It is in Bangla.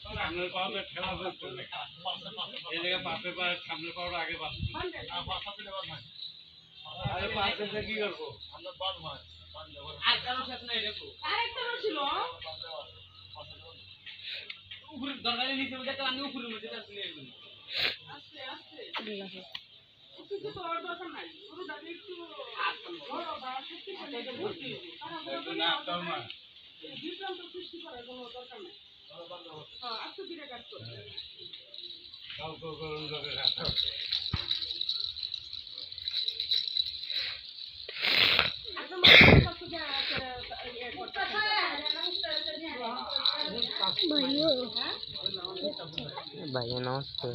সামনের পাওয়াটা খেলা করতে এই জায়গায় পাপে পায় সামনের পাওয়াটা আগে পাচ্ছি আরে পাঁচটা কি করবো আমরা বল মার আরেকটা রস নাই দেখো আরেকটা রস ছিল উপরে দরকারে নিচে দেখলাম আমি উপরে মধ্যে আসলে আস্তে আস্তে কিছু তো আর দরকার নাই পুরো দাবি একটু বড় বা সত্যি করে বুঝছি না তাও না বিভ্রান্ত সৃষ্টি করার কোনো দরকার নাই হ্যাঁ আস্তে ধীরে কাজ করতে কাউ করুন ধরে রাখো भैया नमस्ते।